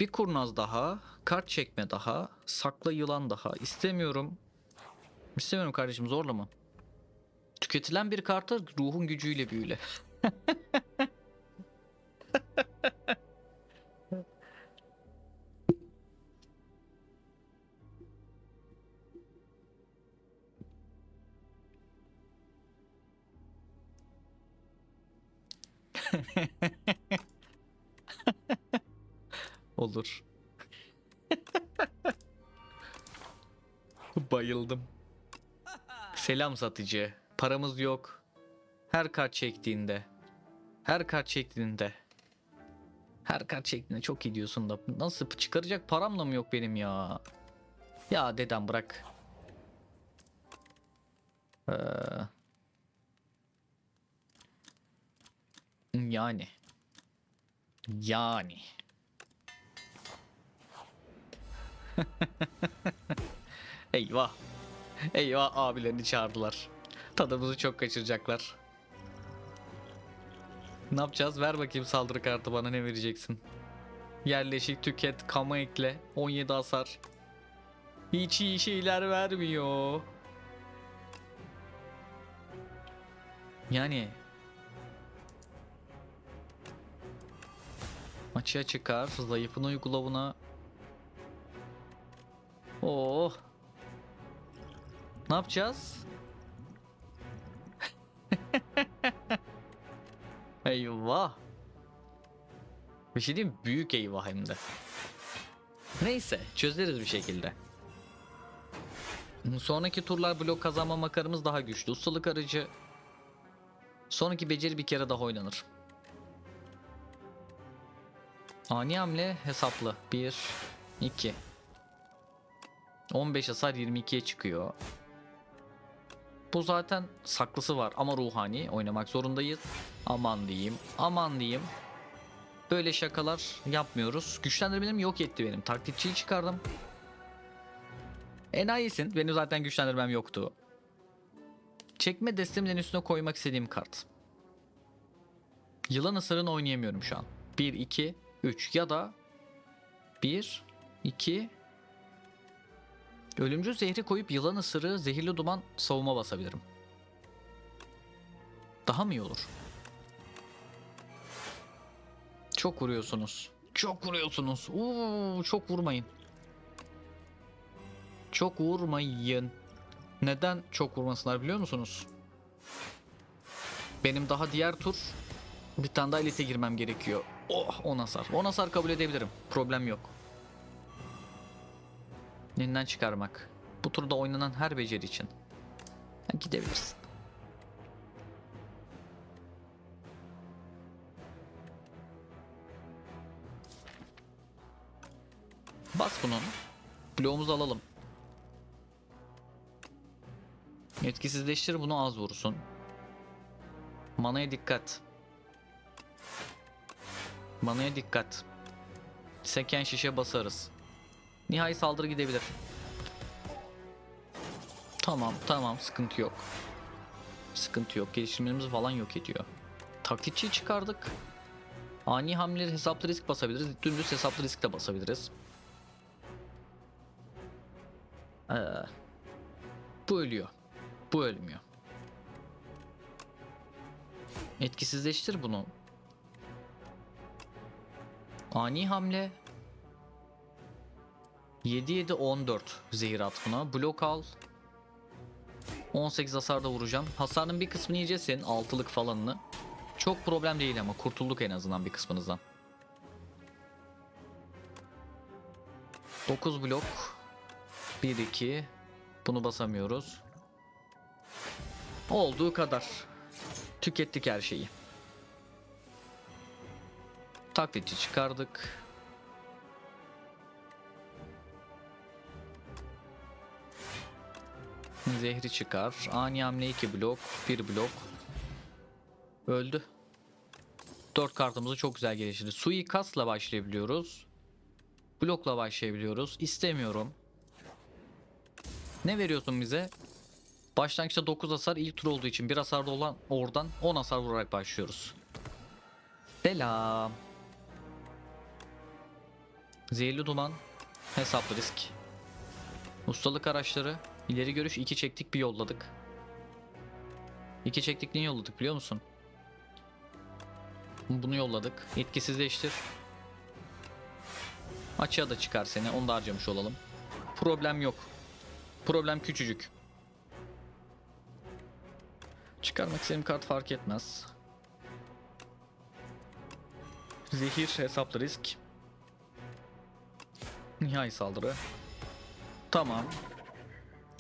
Bir kurnaz daha, kart çekme daha, sakla yılan daha. İstemiyorum. İstemiyorum kardeşim, zorlama. Tüketilen bir kartı ruhun gücüyle büyüle. Olur. Bayıldım. Selam satıcı. Paramız yok. Her kart çektiğinde. Her kart çektiğinde. Her kart çektiğinde çok iyi diyorsun da. Nasıl çıkaracak param da mı yok benim ya? Ya dedem bırak. Ee, yani. Yani. Eyvah. Eyvah abilerini çağırdılar. Tadımızı çok kaçıracaklar. Ne yapacağız? Ver bakayım saldırı kartı bana ne vereceksin? Yerleşik tüket, kama ekle. 17 hasar. Hiç iyi şeyler vermiyor. Yani. Açığa çıkar. Zayıfını uygula buna. Oh. Ne yapacağız? Eyvah. Bir şey diyeyim mi? Büyük eyvah hem de. Neyse çözeriz bir şekilde. Sonraki turlar blok kazanma makarımız daha güçlü. Ustalık aracı. Sonraki beceri bir kere daha oynanır. Ani hamle hesaplı. 1, 2. 15 hasar 22'ye çıkıyor. Bu zaten saklısı var ama ruhani oynamak zorundayız. Aman diyeyim. Aman diyeyim. Böyle şakalar yapmıyoruz. Güçlendirmelerim yok etti benim. Taklitçiyi çıkardım. Enayisin. Benim zaten güçlendirmem yoktu. Çekme desteğimin üstüne koymak istediğim kart. Yılan ısırını oynayamıyorum şu an. 1, 2, 3 ya da 1, 2. Ölümcül zehri koyup yılan ısırığı, zehirli duman, savunma basabilirim. Daha mı iyi olur? Çok vuruyorsunuz. Çok vuruyorsunuz. Çok vurmayın. Çok vurmayın. Neden çok vurmasınlar biliyor musunuz? Benim daha diğer tur bir tane daha elite girmem gerekiyor. 10 hasar. 10 hasar kabul edebilirim. Problem yok. Elinden çıkarmak. Bu turda oynanan her beceri için. Gidebilirsin. Bas bunu. Bloğumuzu alalım. Etkisizleştir bunu az vursun. Manaya dikkat. Manaya dikkat. Seken şişe basarız. Nihai saldırı gidebilir. Tamam sıkıntı yok. Sıkıntı yok. Geliştirmelerimizi falan yok ediyor. Taklitçiyi çıkardık. Ani hamleleri hesaplı risk basabiliriz. Dümdüz hesaplı risk de basabiliriz. Bu ölüyor. Bu ölmüyor. Etkisizleştir bunu. Ani hamle. 7-7-14 zehir at buna. Blok al. 18 hasarda vuracağım. Hasarın bir kısmını yiyeceğiz senin. 6'lık falanını. Çok problem değil ama kurtulduk en azından bir kısmınızdan. 9 blok. 1-2. Bunu basamıyoruz. Olduğu kadar. Tükettik her şeyi. Taklitçi çıkardık. Zehri çıkar. Ani hamle 2 blok. 1 blok. Öldü. 4 kartımızı çok güzel geliştirdi. Suikastla başlayabiliyoruz. Blokla başlayabiliyoruz. İstemiyorum. Ne veriyorsun bize? Başlangıçta 9 hasar ilk tur olduğu için bir hasarda olan oradan 10 hasar vurarak başlıyoruz. Selam. Zehirli duman. Hesaplı risk. Ustalık araçları. İleri görüş 2 çektik bir yolladık. 2 çektik niye yolladık biliyor musun? Bunu yolladık. Etkisizleştir. Açığa da çıkar seni. Onu da harcamış olalım. Problem yok. Problem küçücük. Çıkarmak istediğim kart fark etmez. Zehir, hesaplı risk. Nihai saldırı. Tamam.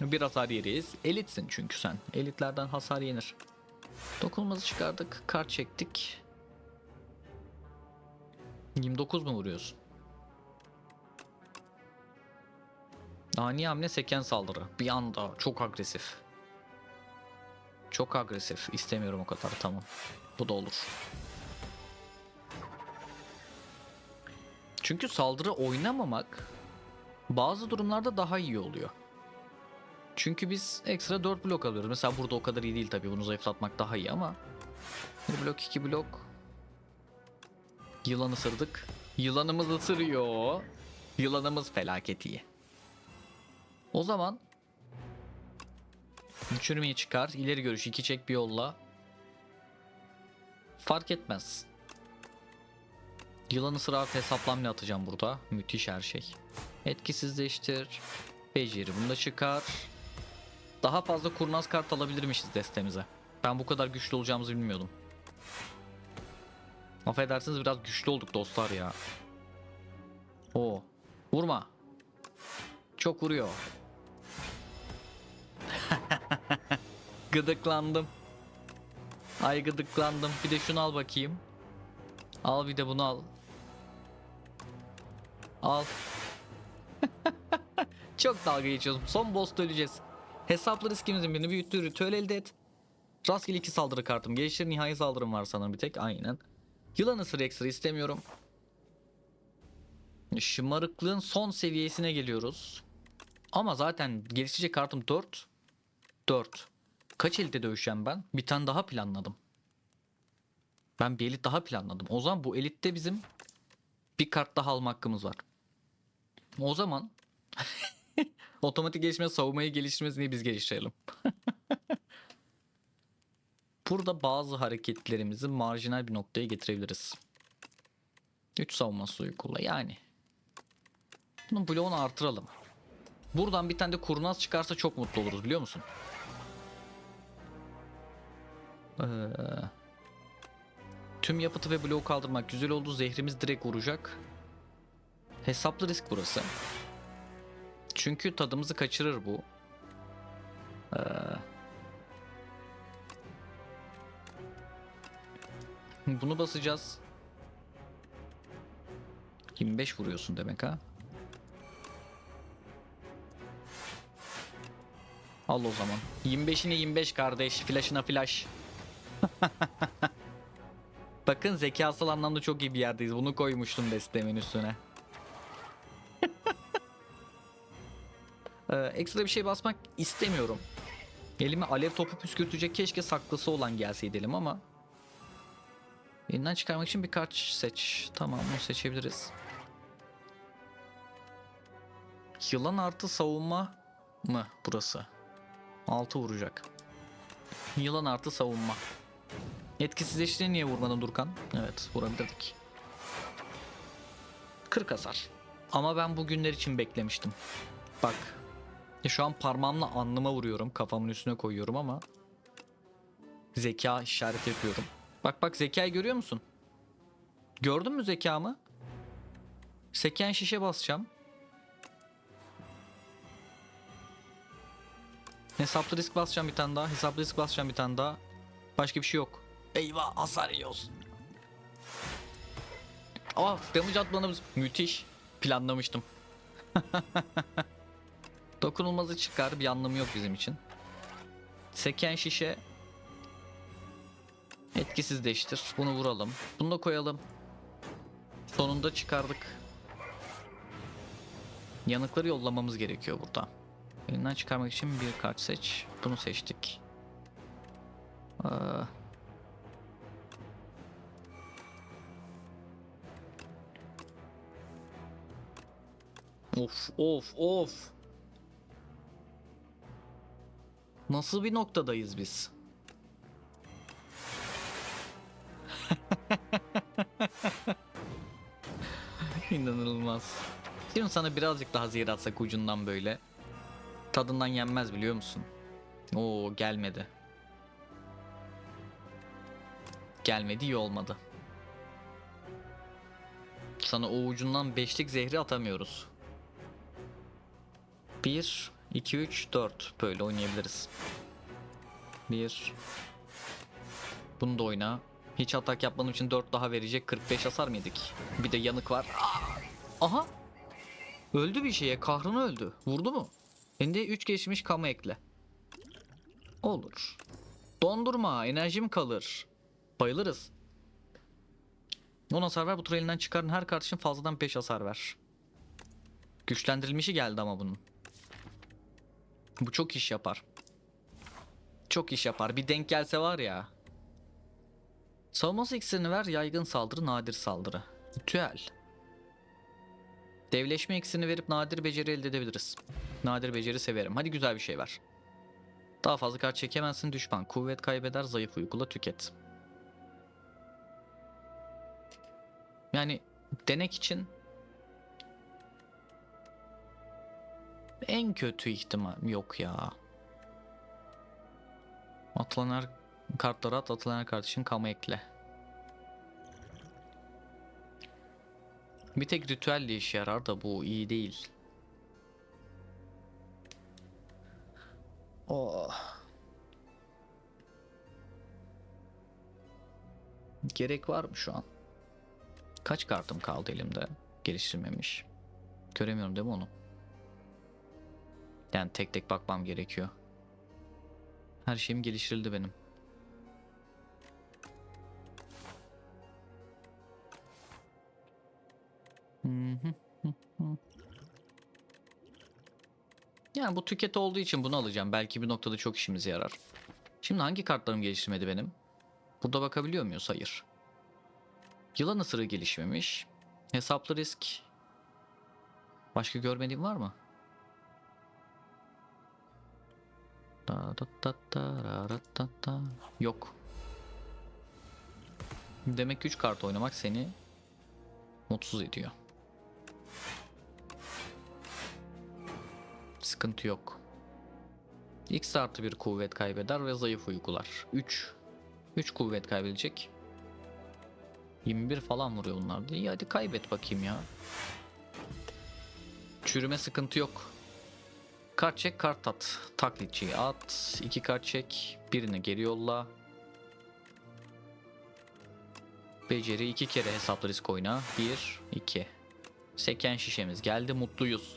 Bir hasar yeriyiz. Elitsin çünkü sen. Elitlerden hasar yenir. Dokunulmazı çıkardık. Kart çektik. 29 mu vuruyorsun? Ani hamle, seken saldırı. Bir anda çok agresif. Çok agresif. İstemiyorum o kadar. Tamam. Bu da olur. Çünkü saldırı oynamamak bazı durumlarda daha iyi oluyor. Çünkü biz ekstra 4 blok alıyoruz. Mesela burada o kadar iyi değil tabii. Bunu zayıflatmak daha iyi ama 1 blok 2 blok. Yılan ısırdık. Yılanımız ısırıyor. Yılanımız felaket iyi. O zaman çürümeyi çıkar. İleri görüş 2 çek bir yolla. Fark etmez. Yılan ısırı artı hesaplamle atacağım burada. Müthiş her şey. Etkisizleştir. Beceri bunu da çıkar. Daha fazla kurnaz kart alabilirmişiz destemize. Ben bu kadar güçlü olacağımızı bilmiyordum. Affedersiniz biraz güçlü olduk dostlar ya. Oo. Vurma. Çok vuruyor. Gıdıklandım. Ay gıdıklandım. Bir de şunu al bakayım. Al bir de bunu al. Al. Çok dalga geçiyoruz. Son boss'ta öleceğiz. Hesaplı riskimizin birini büyüttüğü ritüel elde et. Rastgele 2 saldırı kartım. Geliştir, nihai saldırım var sanırım bir tek. Aynen. Yılan ısırı ekstra istemiyorum. Şımarıklığın son seviyesine geliyoruz. Ama zaten gelişecek kartım 4. 4. Kaç elde dövüşeceğim ben? Bir tane daha planladım. Ben bir elit daha planladım. O zaman bu elitte bizim bir kart daha alma hakkımız var. O zaman otomatik gelişme savunmayı geliştirmesini biz geliştirelim. Burada bazı hareketlerimizi marjinal bir noktaya getirebiliriz. 3 savunma suyu kullan yani. Bunun bloğunu artıralım. Buradan bir tane de kurnaz çıkarsa çok mutlu oluruz biliyor musun? Tüm yapıtı ve bloğu kaldırmak güzel oldu. Zehrimiz direkt vuracak. Hesaplı risk burası. Çünkü tadımızı kaçırır bu. Bunu basacağız. 25 vuruyorsun demek ha. Al o zaman. 25'ine 25 kardeş. Flash'ına flash. Bakın zekasal anlamda çok iyi bir yerdeyiz. Bunu koymuştum desteğimin üstüne. Ekstra bir şey basmak istemiyorum. Elime alev topu püskürtecek keşke saklısı olan gelseydi elim ama. Elinden çıkarmak için bir kart seç. Tamam bunu seçebiliriz. Yılan artı savunma mı burası? 6 vuracak. Yılan artı savunma. Etkisizleştiğini niye vurmadın Durkan? Evet vurabilirdik. 40 hasar. Ama ben bu günler için beklemiştim. Bak. Şu an parmağımla alnıma vuruyorum. Kafamın üstüne koyuyorum ama. Zeka işareti yapıyorum. Bak bak zekayı görüyor musun? Gördün mü zekamı? Seken şişe basacağım. Hesaplı risk basacağım bir tane daha. Hesaplı risk basacağım bir tane daha. Başka bir şey yok. Eyvah hasar yiyoruz. Aa damage atmanımız müthiş. Planlamıştım. Dokunulmazı çıkar bir anlamı yok bizim için. Seken şişe. Etkisizleştir. Bunu vuralım. Bunu da koyalım. Sonunda çıkardık. Yanıkları yollamamız gerekiyor burada. Elinden çıkarmak için bir kart seç. Bunu seçtik. Of of of. Nasıl bir noktadayız biz? İnanılmaz. Şimdi sana birazcık daha zehir atsak ucundan böyle. Tadından yenmez biliyor musun? Oo gelmedi. Gelmedi iyi olmadı. Sana o ucundan 5'lik zehri atamıyoruz. 1, 2, 3, 4 böyle oynayabiliriz. 1. Bunu da oyna. Hiç atak yapmanın için 4 daha verecek, 45 hasar mıydık? Bir de yanık var. Aha! Öldü bir şeye, kahrını öldü. Vurdu mu? Şimdi 3 geçmiş kamu ekle. Olur. Dondurma, enerjim kalır. Bayılırız. 10 hasar ver, bu tur elinden çıkarın her kart için fazladan 5 hasar ver. Güçlendirilmişi geldi ama bunun. Bu çok iş yapar. Çok iş yapar. Bir denk gelse var ya. Savunması iksirini ver, yaygın saldırı, nadir saldırı. Ritüel. Devleşme iksirini verip nadir beceri elde edebiliriz. Nadir beceri severim. Hadi güzel bir şey ver. Daha fazla kart çekemezsin, düşman kuvvet kaybeder, zayıf uygula, tüket. Yani denek için en kötü ihtimal yok ya. Atılan her kartları at, atılan her kart için kamu ekle. Bir tek ritüelle işe yarar da bu iyi değil. Oh. Gerek var mı şu an? Kaç kartım kaldı elimde? Geliştirmemiş. Göremiyorum değil mi onu? Yani tek tek bakmam gerekiyor. Her şeyim geliştirildi benim. Yani bu tüket olduğu için bunu alacağım. Belki bir noktada çok işimize yarar. Şimdi hangi kartlarım geliştirmedi benim? Burada bakabiliyor muyuz? Hayır. Yılan ısırığı gelişmemiş. Hesaplı risk. Başka görmediğim var mı? Yok. Demek ki 3 kart oynamak seni mutsuz ediyor. Sıkıntı yok. X artı bir kuvvet kaybeder ve zayıf uygular. 3 kuvvet kaybedecek. 21 falan vuruyor bunlar. İyi hadi kaybet bakayım ya. Çürüme sıkıntı yok. Kart çek, kart at. Taklitçiyi at. 2 kart çek. Birini geri yolla. Beceri 2 kere hesaplı risk oyna. 1, 2. Seken şişemiz geldi. Mutluyuz.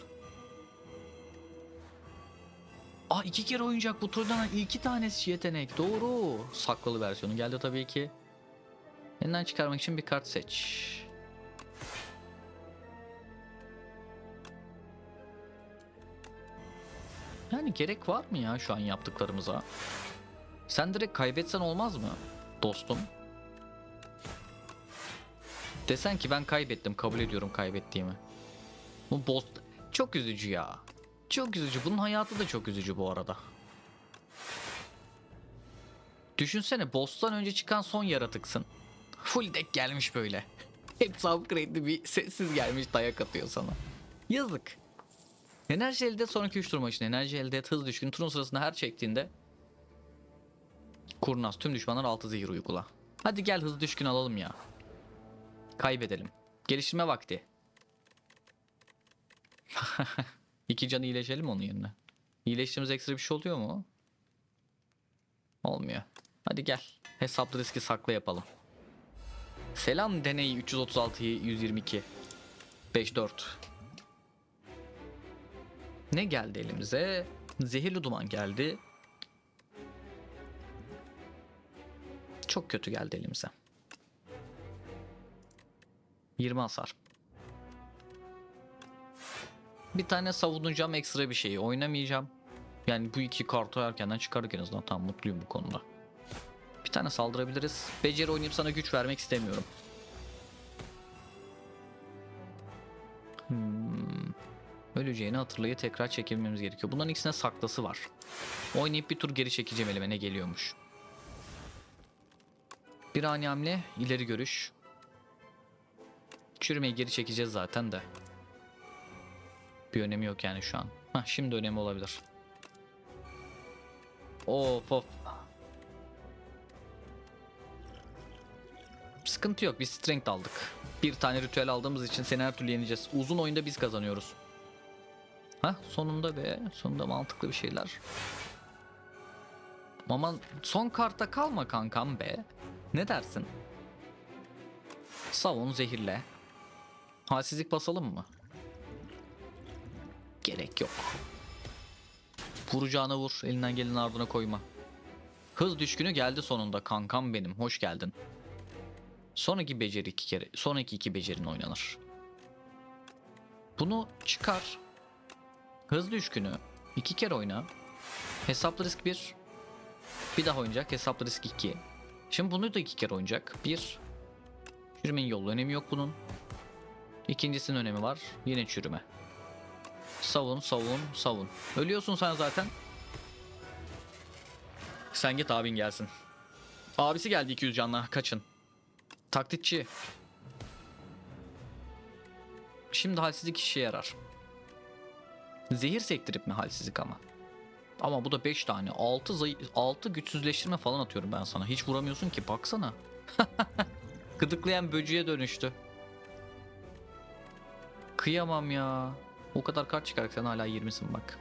2 kere oynayacak bu turdan 2 tanesi yetenek. Doğru. Saklalı versiyonu geldi tabii ki. Elinden çıkarmak için bir kart seç. Yani gerek var mı ya şu an yaptıklarımıza? Sen direkt kaybetsen olmaz mı dostum? Desen ki ben kaybettim, kabul ediyorum kaybettiğimi. Bu boss çok üzücü ya. Çok üzücü. Bunun hayatı da çok üzücü bu arada. Düşünsene boss'tan önce çıkan son yaratıksın. Full deck gelmiş böyle. Hepsi upgrade'li bir sessiz gelmiş dayak atıyor sana. Yazık. Enerji elde et, sonraki 3 tur maçında enerji elde et, hız düşkün, turun sırasında her çektiğinde kurnaz tüm düşmanlar 6 zehir uygula. Hadi gel hız düşkün alalım ya. Kaybedelim. Geliştirme vakti. 2 canı iyileşelim onun yerine. İyileştiğimiz ekstra bir şey oluyor mu? Olmuyor. Hadi gel. Hesaplı riski sakla yapalım. Selam deney 336'yı 122. 5-4. Ne geldi elimize? Zehirli duman geldi. Çok kötü geldi elimize. 20 hasar. Bir tane savunacağım ekstra bir şeyi. Oynamayacağım. Yani bu 2 kartı erkenden çıkardık en azından. Tamam mutluyum bu konuda. Bir tane saldırabiliriz. Beceri oynayıp sana güç vermek istemiyorum. Öleceğini hatırlayıp tekrar çekilmemiz gerekiyor. Bunların ikisine saklası var. Oynayıp bir tur geri çekeceğim elime ne geliyormuş. Bir ani hamle, ileri görüş. Çürümeyi geri çekeceğiz zaten de. Bir önemi yok yani şu an. Şimdi önemi olabilir. Of. Sıkıntı yok, biz strength aldık. Bir tane ritüel aldığımız için seni her türlü yeneceğiz. Uzun oyunda biz kazanıyoruz. Hah, sonunda be. Sonunda mantıklı bir şeyler. Aman son karta kalma kankam be. Ne dersin? Savun, zehirle. Halsizlik basalım mı? Gerek yok. Vuracağına vur. Elinden gelen ardına koyma. Hız düşkünü geldi sonunda kankam benim. Hoş geldin. Sonraki beceri 2 kere. Sonraki 2 becerin oynanır. Bunu çıkar. Hız düşkünü 2 kere oyna. Hesaplı risk 1. Bir daha oynayacak. Hesaplı risk 2. Şimdi bunu da 2 kere oynayacak. 1. Çürümenin yolu önemi yok bunun. İkincisinin önemi var. Yine çürüme. Savun, savun, savun. Ölüyorsun sen zaten. Sen git, abin gelsin. Abisi geldi 200 canla. Kaçın. Taklitçi. Şimdi halsizlik işe yarar. Zehir sektirip mi halsizlik ama? Ama bu da 5 tane. 6 güçsüzleştirme falan atıyorum ben sana. Hiç vuramıyorsun ki, baksana. Gıdıklayan böceğe dönüştü. Kıyamam ya. O kadar kart çıkarak sen hala 20'sin bak.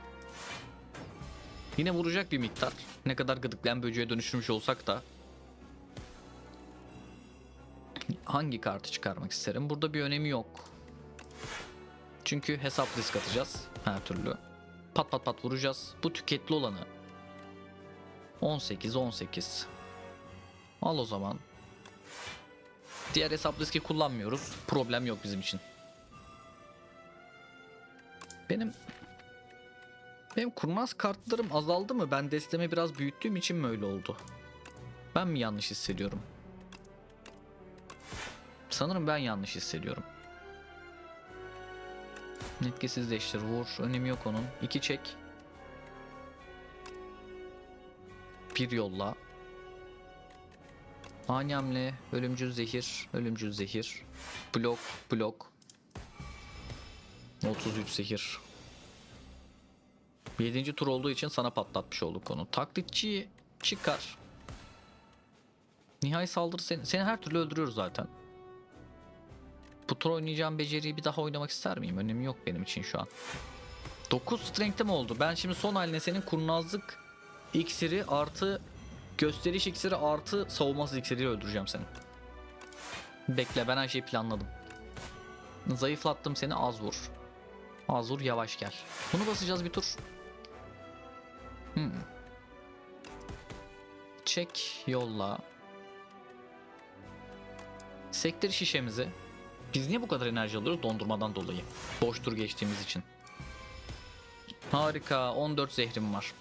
Yine vuracak bir miktar. Ne kadar gıdıklayan böceğe dönüşmüş olsak da. Hangi kartı çıkarmak isterim? Burada bir önemi yok. Çünkü hesap risk atacağız her türlü. Pat pat pat vuracağız. Bu tüketli olanı. 18. Al o zaman. Diğer hesap riski kullanmıyoruz. Problem yok bizim için. Benim kurnaz kartlarım azaldı mı? Ben destemi biraz büyüttüğüm için mi öyle oldu? Ben mi yanlış hissediyorum? Sanırım ben yanlış hissediyorum. Etkisizleştir, vur. Önemi yok onun. 2 çek. 1 yolla. Ani hamle. Ölümcül zehir. Ölümcül zehir. Blok. Blok. 33 zehir. 7. tur olduğu için sana patlatmış olduk onu. Taklitçiyi çıkar. Nihai saldırı seni her türlü öldürüyoruz zaten. Bu tur oynayacağım beceriyi bir daha oynamak ister miyim? Önemi yok benim için şu an. 9 strength'im oldu. Ben şimdi son haline senin kurnazlık iksiri artı gösteriş iksiri artı savunmasız iksiriyle öldüreceğim seni. Bekle, ben her şeyi planladım. Zayıflattım seni, az vur. Az vur, yavaş gel. Bunu basacağız bir tur. Çek, yolla. Sektir şişemizi. Biz niye bu kadar enerji alıyoruz? Dondurmadan dolayı. Boş tur geçtiğimiz için. Harika. 14 zehrim var.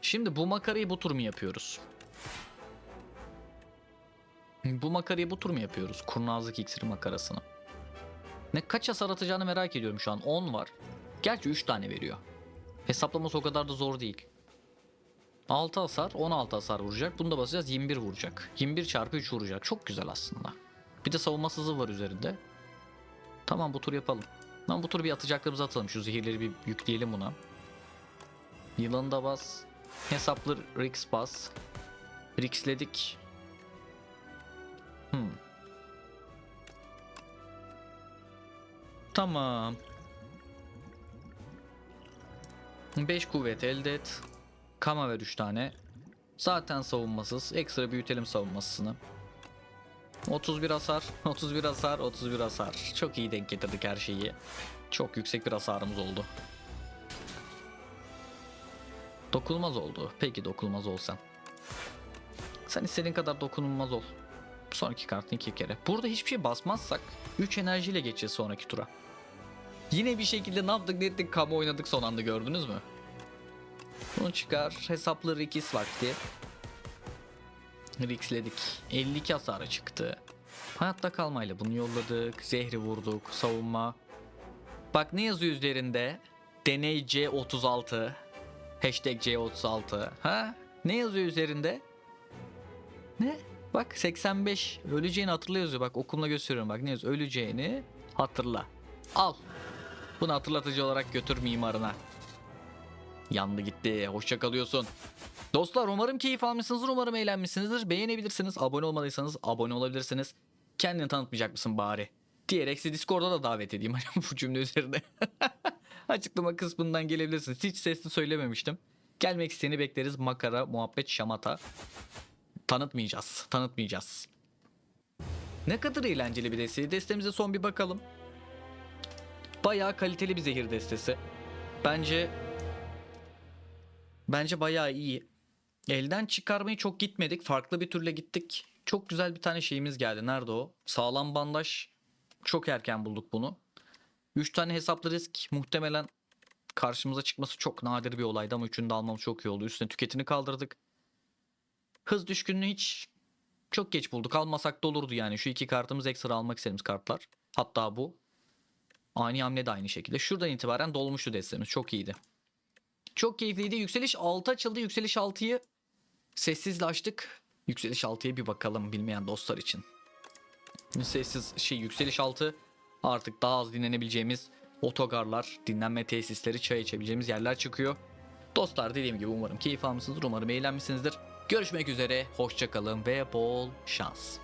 Şimdi bu makarayı bu tur mu yapıyoruz? Bu makarayı bu tur mu yapıyoruz? Kurnazlık iksiri makarasını. Kaç hasar atacağını merak ediyorum şu an. 10 var. Gerçi 3 tane veriyor. Hesaplaması o kadar da zor değil. 6 hasar, 16 hasar vuracak. Bunu da basacağız, 21 vuracak. 21 çarpı 3 vuracak. Çok güzel aslında. Bir de savunmasızlığı var üzerinde. Tamam, bu tur yapalım. Lan bu tur bir atacaklarımızı atalım. Şu zehirleri bir yükleyelim buna. Yılanı da bas. Hesaplı Rix bas. Rixledik. Tamam. 5 kuvvet elde et. Kama ver 3 tane. Zaten savunmasız. Ekstra büyütelim savunmasını. 31 hasar, 31 hasar, 31 hasar. Çok iyi denk getirdik her şeyi. Çok yüksek bir hasarımız oldu. Dokunulmaz oldu. Peki dokunulmaz olsan. Sen istediğin kadar dokunulmaz ol. Sonraki kartın 2 kere. Burada hiçbir şey basmazsak 3 enerjiyle geçeceğiz sonraki tura. Yine bir şekilde ne yaptık ne ettik, kamu oynadık son anda, gördünüz mü? Bunu çıkar. Hesaplı Rix vakti. Rixledik. 52 hasarı çıktı. Hayatta kalmayla bunu yolladık. Zehri vurduk. Savunma. Bak ne yazıyor üzerinde? Deney C36. Hashtag C36. Ha? Ne yazıyor üzerinde? Ne? Bak 85. Öleceğini hatırla yazıyor. Bak okumla gösteriyorum. Bak ne yazıyor? Öleceğini hatırla. Al. Bunu hatırlatıcı olarak götür mimarına. Yandı gitti. Hoşça kalıyorsun. Dostlar umarım keyif almışsınızdır. Umarım eğlenmişsinizdir. Beğenebilirsiniz. Abone olmadıysanız abone olabilirsiniz. Kendini tanıtmayacak mısın bari? Diyerek sizi Discord'a da davet edeyim. Bu cümle üzerine. Açıklama kısmından gelebilirsiniz. Hiç sesli söylememiştim. Gelmek isteyeni bekleriz. Makara, muhabbet, şamata. Tanıtmayacağız. Tanıtmayacağız. Ne kadar eğlenceli bir deste. Destemize son bir bakalım. Bayağı kaliteli bir zehir destesi. Bence bayağı iyi. Elden çıkarmayı çok gitmedik. Farklı bir türle gittik. Çok güzel bir tane şeyimiz geldi. Nerede o? Sağlam bandaj. Çok erken bulduk bunu. 3 tane hesaplı risk muhtemelen karşımıza çıkması çok nadir bir olaydı ama üçünü de almamız çok iyi oldu. Üstüne tüketini kaldırdık. Hız düşkünlüğü hiç çok geç bulduk. Almasak da olurdu yani. Şu iki kartımız ekstra almak istediğimiz kartlar. Hatta bu. Ani hamle de aynı şekilde. Şuradan itibaren dolmuştu destemiz. Çok iyiydi. Çok keyifliydi. Yükseliş 6 açıldı. Yükseliş 6'yı sessizle açtık. Yükseliş 6'ya bir bakalım bilmeyen dostlar için. Yükseliş 6 artık daha az dinlenebileceğimiz otogarlar, dinlenme tesisleri, çay içebileceğimiz yerler çıkıyor. Dostlar dediğim gibi umarım keyif almışsınızdır. Umarım eğlenmişsinizdir. Görüşmek üzere. Hoşça kalın ve bol şans.